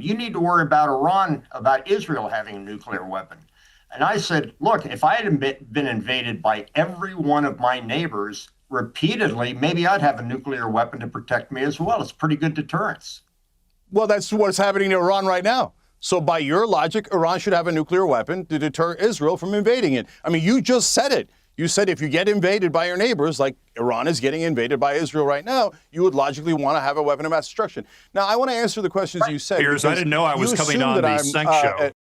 You need to worry about Iran, about Israel having a nuclear weapon. And I said, look, if I had been invaded by every one of my neighbors repeatedly, maybe I'd have a nuclear weapon to protect me as well. It's pretty good deterrence. Well, that's what's happening to Iran right now. So by your logic, Iran should have a nuclear weapon to deter Israel from invading it. I mean, you just said it. You said if you get invaded by your neighbors, like Iran is getting invaded by Israel right now, you would logically want to have a weapon of mass destruction. Now, I want to answer the questions you said. Piers, I didn't know I was coming on the Cenk show.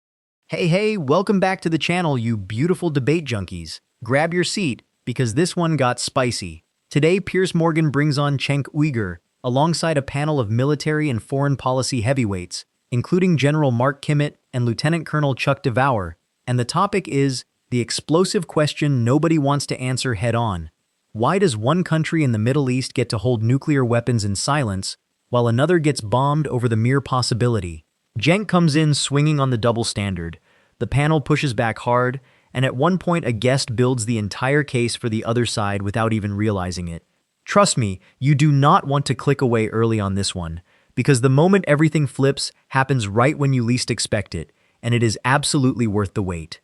Hey, welcome back to the channel, you beautiful debate junkies. Grab your seat, because this one got spicy. Today, Piers Morgan brings on Cenk Uygur, alongside a panel of military and foreign policy heavyweights, including General Mark Kimmitt and Lieutenant Colonel Chuck Devore, and the topic is the explosive question nobody wants to answer head-on. Why does one country in the Middle East get to hold nuclear weapons in silence, while another gets bombed over the mere possibility? Cenk comes in swinging on the double standard. The panel pushes back hard, and at one point a guest builds the entire case for the other side without even realizing it. Trust me, you do not want to click away early on this one, because the moment everything flips happens right when you least expect it, and it is absolutely worth the wait.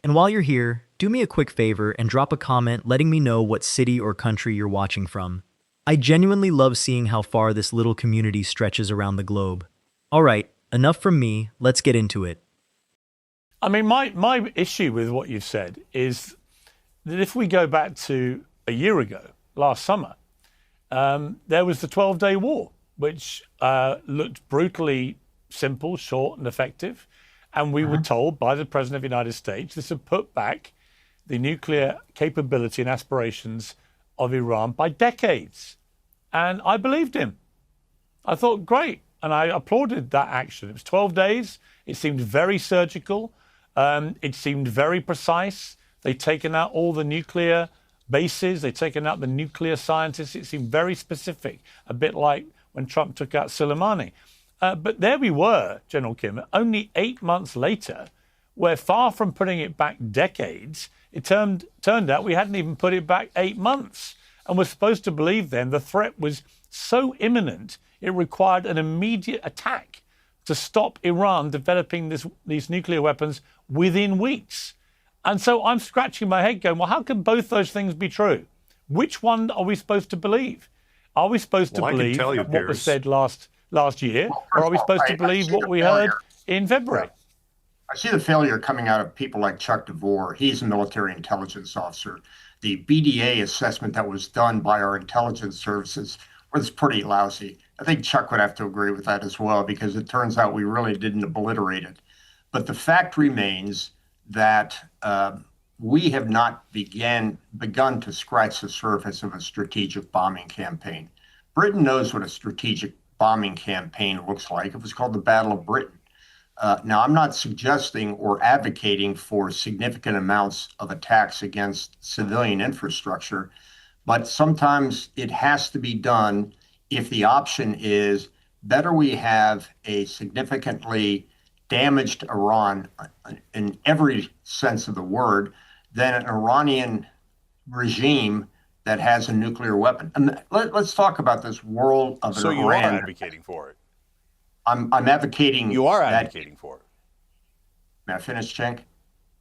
And while you're here, do me a quick favor and drop a comment letting me know what city or country you're watching from. I genuinely love seeing how far this little community stretches around the globe. Alright, enough from me, let's get into it. I mean, my issue with what you've said is that if we go back to a year ago, last summer, there was the 12-day war, which looked brutally simple, short and effective. And we were told by the President of the United States this would put back the nuclear capability and aspirations of Iran by decades. And I believed him. I thought, great. And I applauded that action. It was 12 days. It seemed very surgical. It seemed very precise. They'd taken out all the nuclear bases. They'd taken out the nuclear scientists. It seemed very specific, a bit like when Trump took out Soleimani. But there we were, General Kim, only 8 months later, where far from putting it back decades, it turned out we hadn't even put it back 8 months. And we're supposed to believe then the threat was so imminent, it required an immediate attack to stop Iran developing these nuclear weapons within weeks. And so I'm scratching my head going, well, how can both those things be true? Which one are we supposed to believe? Are we supposed to believe what was said last year, or are we supposed to believe what we heard in February? I see the failure coming out of people like Chuck Devore. He's a military intelligence officer. The BDA assessment that was done by our intelligence services was pretty lousy. I think Chuck would have to agree with that as well, because it turns out we really didn't obliterate it. But the fact remains that we have not begun to scratch the surface of a strategic bombing campaign. Britain knows what a strategic bombing campaign looks like. It was called the Battle of Britain. Now, I'm not suggesting or advocating for significant amounts of attacks against civilian infrastructure, but sometimes it has to be done if the option is better we have a significantly damaged Iran in every sense of the word than an Iranian regime that has a nuclear weapon. And let's talk about this world of an Iran. So you are advocating for it. I'm advocating. You are advocating for it. May I finish, Cenk?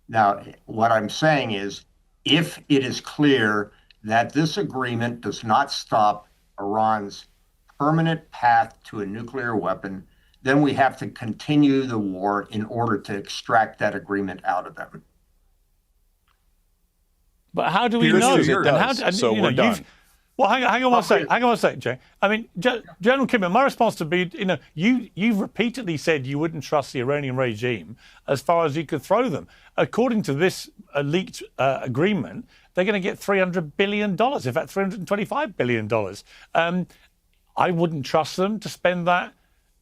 Now, what I'm saying is, if it is clear that this agreement does not stop Iran's permanent path to a nuclear weapon, then we have to continue the war in order to extract that agreement out of them. But how do we know? So we're done. Well, hang on one second, Jay. I mean, General Kimmitt, my response to be, you've repeatedly said you wouldn't trust the Iranian regime as far as you could throw them. According to this leaked agreement, they're going to get $300 billion, in fact, $325 billion. I wouldn't trust them to spend that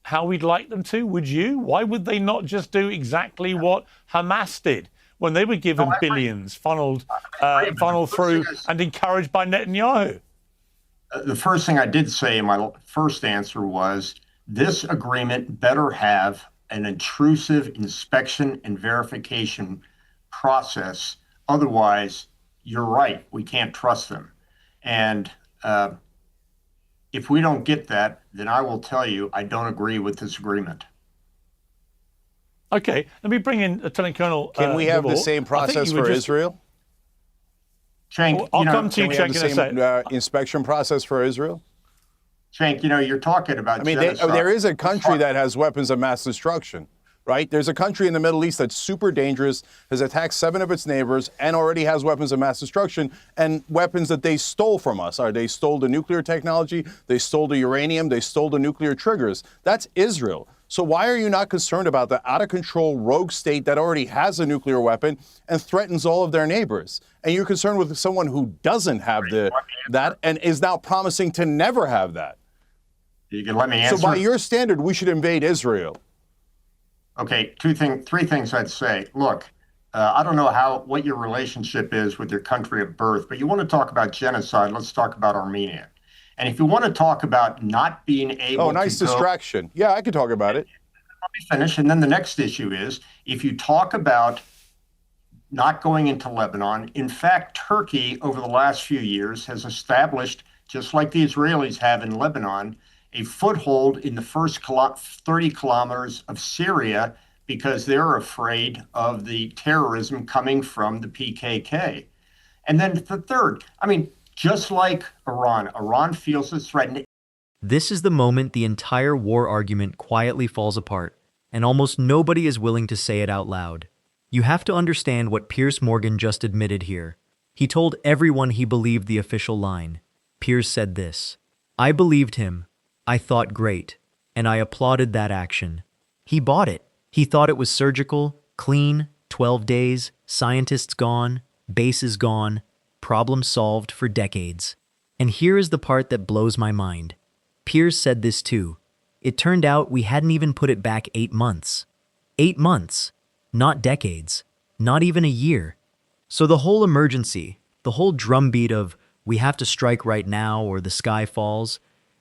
how we'd like them to. Would you? Why would they not just do exactly what Hamas did when they were given billions funneled through and encouraged by Netanyahu? The first thing I did say in my first answer was this agreement better have an intrusive inspection and verification process. Otherwise, you're right, we can't trust them. And if we don't get that, then I will tell you I don't agree with this agreement. Okay, let me bring in Lieutenant Colonel. Can we have the Devore. same I think process you were for just- Israel? Cenk, I'll come to you, Can we have Cenk, the in a same sec. inspection process for Israel? Cenk, you're talking about I mean, genocide. there is a country that has weapons of mass destruction, right? There's a country in the Middle East that's super dangerous, has attacked 7 of its neighbors, and already has weapons of mass destruction and weapons that they stole from us. They stole the nuclear technology, they stole the uranium, they stole the nuclear triggers. That's Israel. So why are you not concerned about the out-of-control rogue state that already has a nuclear weapon and threatens all of their neighbors? And you're concerned with someone who doesn't have that and is now promising to never have that. You can let me answer. So by your standard, we should invade Israel. Okay, three things I'd say. Look, I don't know what your relationship is with your country of birth, but you want to talk about genocide, let's talk about Armenia. And if you want to talk about not being able to nice distraction. Yeah, I could talk about it. Let me finish. And then the next issue is, if you talk about not going into Lebanon, in fact, Turkey over the last few years has established, just like the Israelis have in Lebanon, a foothold in the first 30 kilometers of Syria because they're afraid of the terrorism coming from the PKK. And then the third, just like Iran feels it's threatened. This is the moment the entire war argument quietly falls apart, and almost nobody is willing to say it out loud. You have to understand what Piers Morgan just admitted here. He told everyone he believed the official line. Piers said this: "I believed him. I thought great, and I applauded that action." He bought it. He thought it was surgical, clean, 12 days, scientists gone, bases gone, problem solved for decades. And here is the part that blows my mind. Piers said this too. It turned out we hadn't even put it back 8 months. 8 months, not decades, not even a year. So the whole emergency, the whole drumbeat of we have to strike right now or the sky falls,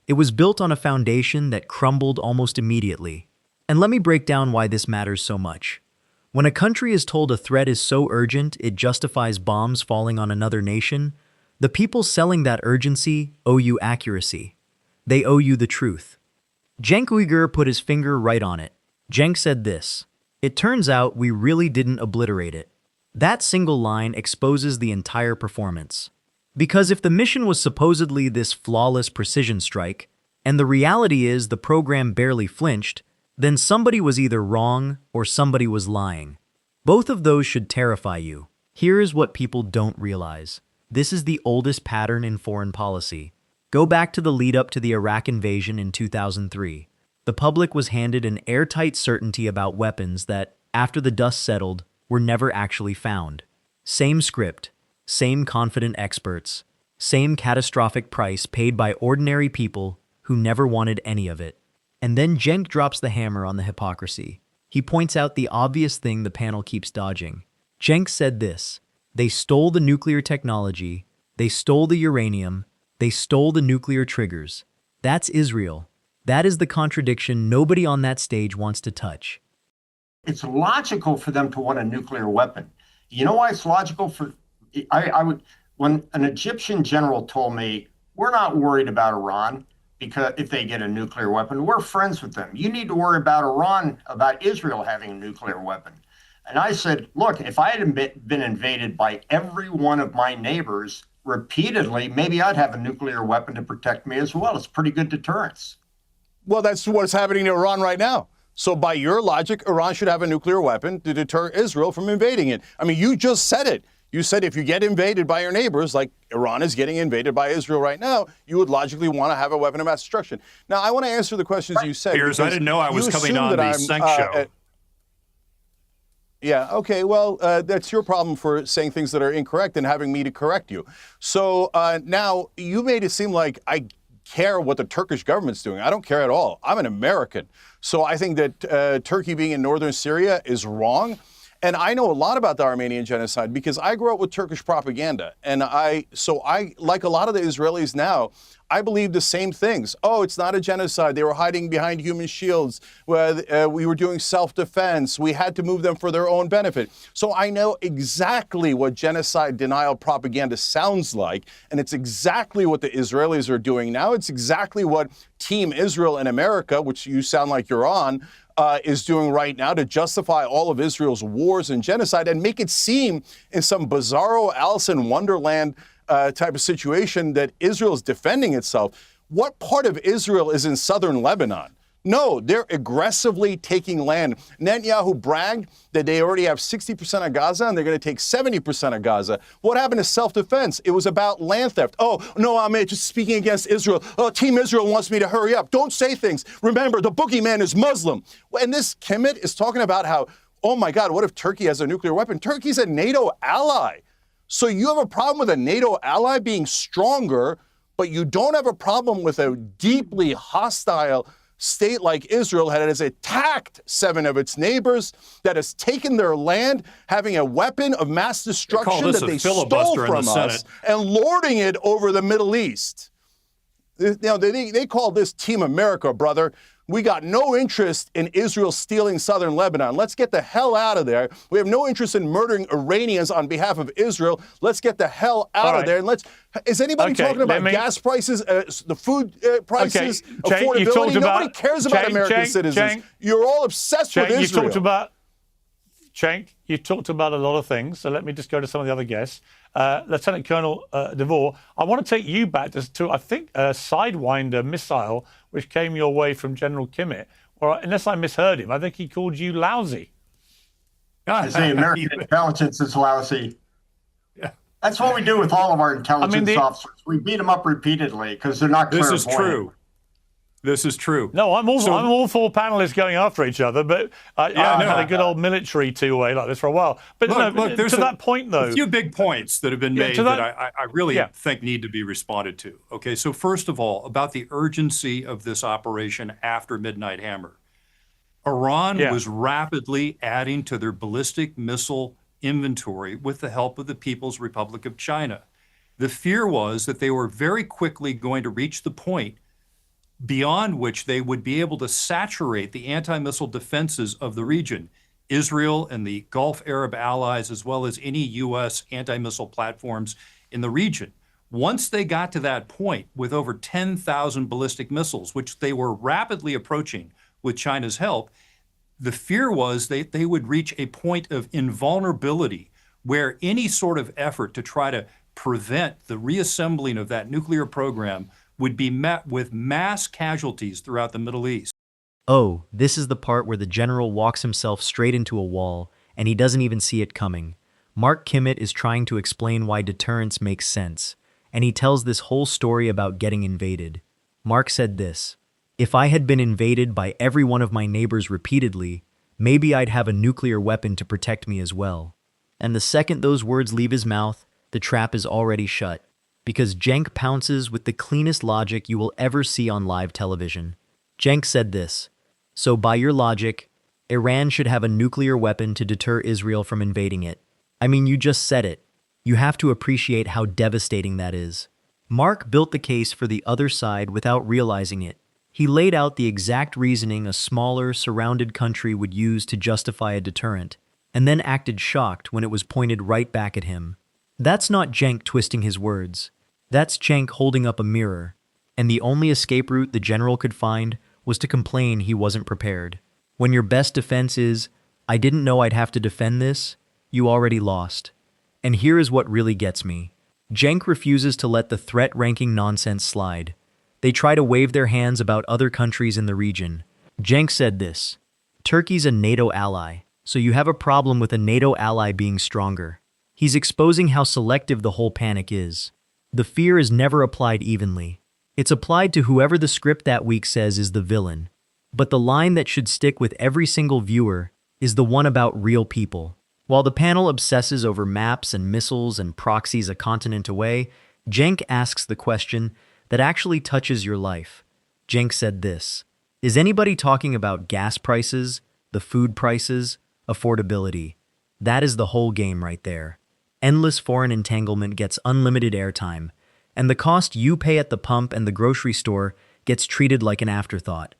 it was built on a foundation that crumbled almost immediately. And let me break down why this matters so much. When a country is told a threat is so urgent it justifies bombs falling on another nation, the people selling that urgency owe you accuracy. They owe you the truth. Cenk Uygur put his finger right on it. Cenk said this: "It turns out we really didn't obliterate it." That single line exposes the entire performance. Because if the mission was supposedly this flawless precision strike, and the reality is the program barely flinched, then somebody was either wrong or somebody was lying. Both of those should terrify you. Here is what people don't realize. This is the oldest pattern in foreign policy. Go back to the lead up to the Iraq invasion in 2003. The public was handed an airtight certainty about weapons that, after the dust settled, were never actually found. Same script, same confident experts, same catastrophic price paid by ordinary people who never wanted any of it. And then Cenk drops the hammer on the hypocrisy. He points out the obvious thing the panel keeps dodging. Cenk said this: "They stole the nuclear technology, they stole the uranium, they stole the nuclear triggers." That's Israel. That is the contradiction nobody on that stage wants to touch. It's logical for them to want a nuclear weapon. You know why it's logical? When an Egyptian general told me, "We're not worried about Iran because if they get a nuclear weapon, we're friends with them. You need to worry about Iran, about Israel having a nuclear weapon." And I said, look, if I had been invaded by every one of my neighbors repeatedly, maybe I'd have a nuclear weapon to protect me as well. It's pretty good deterrence. Well, that's what's happening to Iran right now. So by your logic, Iran should have a nuclear weapon to deter Israel from invading it. I mean, you just said it. You said if you get invaded by your neighbors, like Iran is getting invaded by Israel right now, you would logically want to have a weapon of mass destruction. Now, I want to answer the questions you said. Piers, I didn't know I was coming on the Cenk show. Yeah, okay, well, that's your problem for saying things that are incorrect and having me to correct you. So now you made it seem like I care what the Turkish government's doing. I don't care at all. I'm an American. So I think that Turkey being in northern Syria is wrong. And I know a lot about the Armenian genocide because I grew up with Turkish propaganda. And so like a lot of the Israelis now, I believe the same things. Oh, it's not a genocide. They were hiding behind human shields. We were doing self-defense. We had to move them for their own benefit. So I know exactly what genocide denial propaganda sounds like. And it's exactly what the Israelis are doing now. It's exactly what Team Israel in America, which you sound like you're on, is doing right now to justify all of Israel's wars and genocide and make it seem in some bizarro Alice in Wonderland type of situation that Israel is defending itself. What part of Israel is in southern Lebanon? No, they're aggressively taking land. Netanyahu bragged that they already have 60% of Gaza and they're going to take 70% of Gaza. What happened to self-defense? It was about land theft. Oh, no, I'm just speaking against Israel. Oh, Team Israel wants me to hurry up. Don't say things. Remember, the boogeyman is Muslim. And this Kimmitt is talking about how, oh my God, what if Turkey has a nuclear weapon? Turkey's a NATO ally. So you have a problem with a NATO ally being stronger, but you don't have a problem with a deeply hostile state like Israel that has attacked 7 of its neighbors, that has taken their land, having a weapon of mass destruction that they stole from us, and lording it over the Middle East. You know, they call this Team America, brother. We got no interest in Israel stealing southern Lebanon. Let's get the hell out of there. We have no interest in murdering Iranians on behalf of Israel. Let's get the hell out of there. And is anybody talking about gas prices, the food prices, affordability? Nobody cares about American citizens. You're all obsessed with Israel. Cenk, you talked about a lot of things, so let me just go to some of the other guests. Lieutenant Colonel Devore, I want to take you back to I think, a Sidewinder missile which came your way from General Kimmitt. Or unless I misheard him, I think he called you lousy. I say American intelligence is lousy. Yeah. That's what we do with all of our intelligence officers. We beat them up repeatedly because they're not clairvoyant. This is true. This is true. No, I'm all for panelists going after each other, but I've had a good old military two-way like this for a while. But look, to that point, though, a few big points that have been made that I really think need to be responded to. Okay, so first of all, about the urgency of this operation after Midnight Hammer. Iran was rapidly adding to their ballistic missile inventory with the help of the People's Republic of China. The fear was that they were very quickly going to reach the point beyond which they would be able to saturate the anti-missile defenses of the region, Israel and the Gulf Arab allies, as well as any U.S. anti-missile platforms in the region. Once they got to that point with over 10,000 ballistic missiles, which they were rapidly approaching with China's help, the fear was they would reach a point of invulnerability where any sort of effort to try to prevent the reassembling of that nuclear program would be met with mass casualties throughout the Middle East. Oh, this is the part where the general walks himself straight into a wall, and he doesn't even see it coming. Mark Kimmitt is trying to explain why deterrence makes sense, and he tells this whole story about getting invaded. Mark said this: "If I had been invaded by every one of my neighbors repeatedly, maybe I'd have a nuclear weapon to protect me as well." And the second those words leave his mouth, the trap is already shut. Because Cenk pounces with the cleanest logic you will ever see on live television. Cenk said this: "So by your logic, Iran should have a nuclear weapon to deter Israel from invading it. I mean, you just said it. You have to appreciate how devastating that is." Mark built the case for the other side without realizing it. He laid out the exact reasoning a smaller, surrounded country would use to justify a deterrent, and then acted shocked when it was pointed right back at him. That's not Cenk twisting his words. That's Cenk holding up a mirror, and the only escape route the general could find was to complain he wasn't prepared. When your best defense is, "I didn't know I'd have to defend this," you already lost. And here is what really gets me. Cenk refuses to let the threat-ranking nonsense slide. They try to wave their hands about other countries in the region. Cenk said this: "Turkey's a NATO ally, so you have a problem with a NATO ally being stronger." He's exposing how selective the whole panic is. The fear is never applied evenly. It's applied to whoever the script that week says is the villain. But the line that should stick with every single viewer is the one about real people. While the panel obsesses over maps and missiles and proxies a continent away, Cenk asks the question that actually touches your life. Cenk said this: "Is anybody talking about gas prices, the food prices, affordability? That is the whole game right there. Endless foreign entanglement gets unlimited airtime, and the cost you pay at the pump and the grocery store gets treated like an afterthought."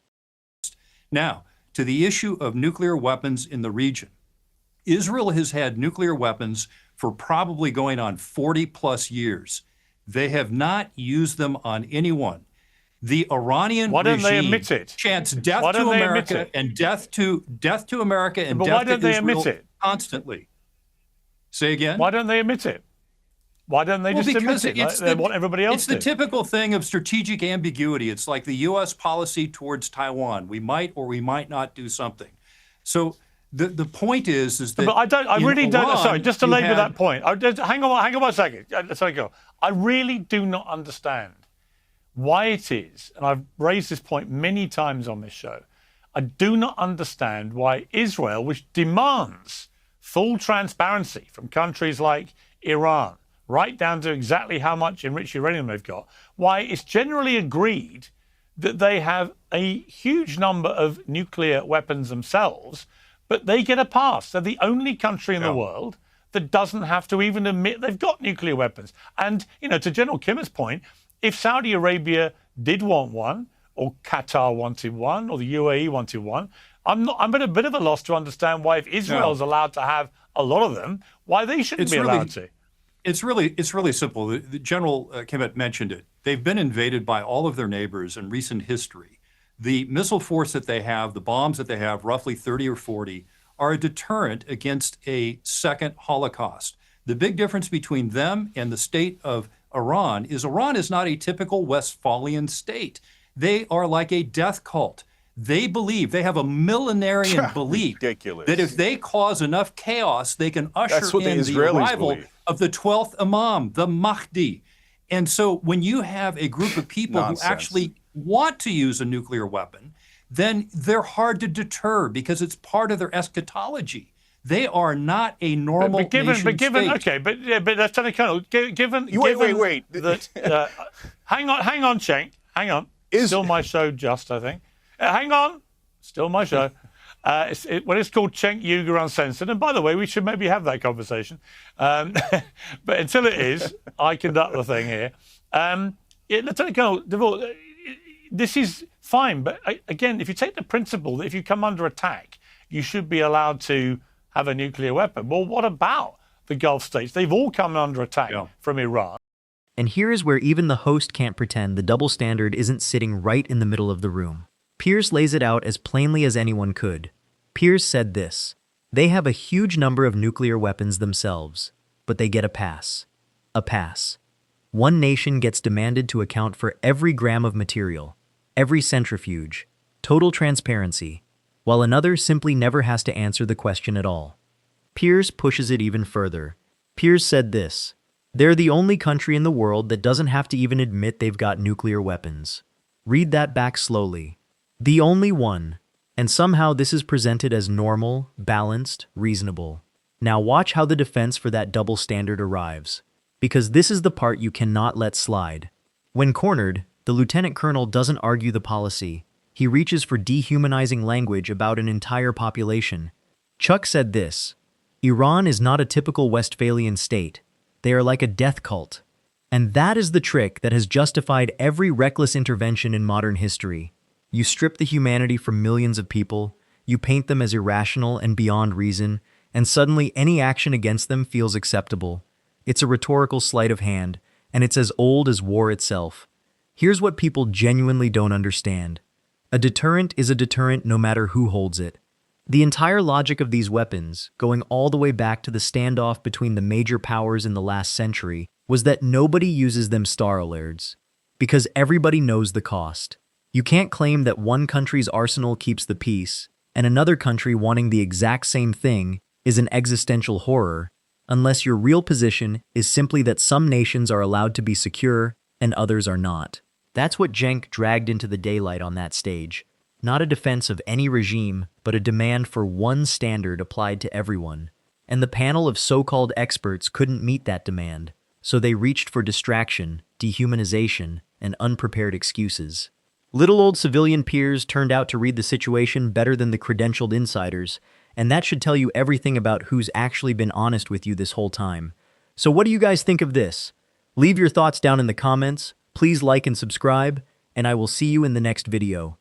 Now, to the issue of nuclear weapons in the region. Israel has had nuclear weapons for probably going on 40 plus years. They have not used them on anyone. The Iranian why don't they regime admit it? chants death to America and death to America and but death why don't to they Israel admit it? Constantly. Say again? Why don't they admit it? Why don't they just admit it? Like they want everybody else It's the typical thing of strategic ambiguity. It's like the U.S. policy towards Taiwan. We might or we might not do something. So the point is that. But I really don't. Iran, Sorry, just to labor that point. Hang on 1 second. Sorry, go. I really do not understand why it is, and I've raised this point many times on this show. I do not understand why Israel, which demands full transparency from countries like Iran, right down to exactly how much enriched uranium they've got, why it's generally agreed that they have a huge number of nuclear weapons themselves, but they get a pass. They're the only country in the world that doesn't have to even admit they've got nuclear weapons. And, to General Kimmitt's point, if Saudi Arabia did want one, or Qatar wanted one, or the UAE wanted one, I'm at a bit of a loss to understand why, if Israel's allowed to have a lot of them, why they shouldn't be allowed to. It's really simple. The General Kimmitt mentioned it. They've been invaded by all of their neighbors in recent history. The missile force that they have, the bombs that they have, roughly 30 or 40, are a deterrent against a second Holocaust. The big difference between them and the state of Iran is not a typical Westphalian state. They are like a death cult. They have a millenarian belief Ridiculous. that if they cause enough chaos, they can usher in the arrival of the 12th Imam, the Mahdi. And so when you have a group of people who actually want to use a nuclear weapon, then they're hard to deter because it's part of their eschatology. They are not a normal nation state. Okay, but Lieutenant Colonel, given wait. That, hang on, Cenk, hang on. Still my show, I think. Hang on, still my show. It's called Cenk Uygur Uncensored, and by the way, we should maybe have that conversation. But until it is, I conduct the thing here. Lieutenant Colonel Devore, this is fine, but again, if you take the principle that if you come under attack, you should be allowed to have a nuclear weapon. Well, what about the Gulf states? They've all come under attack from Iran. And here is where even the host can't pretend the double standard isn't sitting right in the middle of the room. Piers lays it out as plainly as anyone could. Piers said this: they have a huge number of nuclear weapons themselves, but they get a pass. A pass. One nation gets demanded to account for every gram of material, every centrifuge, total transparency, while another simply never has to answer the question at all. Piers pushes it even further. Piers said this: they're the only country in the world that doesn't have to even admit they've got nuclear weapons. Read that back slowly. The only one. And somehow this is presented as normal, balanced, reasonable. Now watch how the defense for that double standard arrives. Because this is the part you cannot let slide. When cornered, the lieutenant colonel doesn't argue the policy. He reaches for dehumanizing language about an entire population. Chuck said this: Iran is not a typical Westphalian state. They are like a death cult. And that is the trick that has justified every reckless intervention in modern history. You strip the humanity from millions of people, you paint them as irrational and beyond reason, and suddenly any action against them feels acceptable. It's a rhetorical sleight of hand, and it's as old as war itself. Here's what people genuinely don't understand. A deterrent is a deterrent no matter who holds it. The entire logic of these weapons, going all the way back to the standoff between the major powers in the last century, was that nobody uses them star alerts, because everybody knows the cost. You can't claim that one country's arsenal keeps the peace, and another country wanting the exact same thing is an existential horror, unless your real position is simply that some nations are allowed to be secure and others are not. That's what Cenk dragged into the daylight on that stage. Not a defense of any regime, but a demand for one standard applied to everyone. And the panel of so-called experts couldn't meet that demand, so they reached for distraction, dehumanization, and unprepared excuses. Little old civilian Piers turned out to read the situation better than the credentialed insiders, and that should tell you everything about who's actually been honest with you this whole time. So what do you guys think of this? Leave your thoughts down in the comments, please like and subscribe, and I will see you in the next video.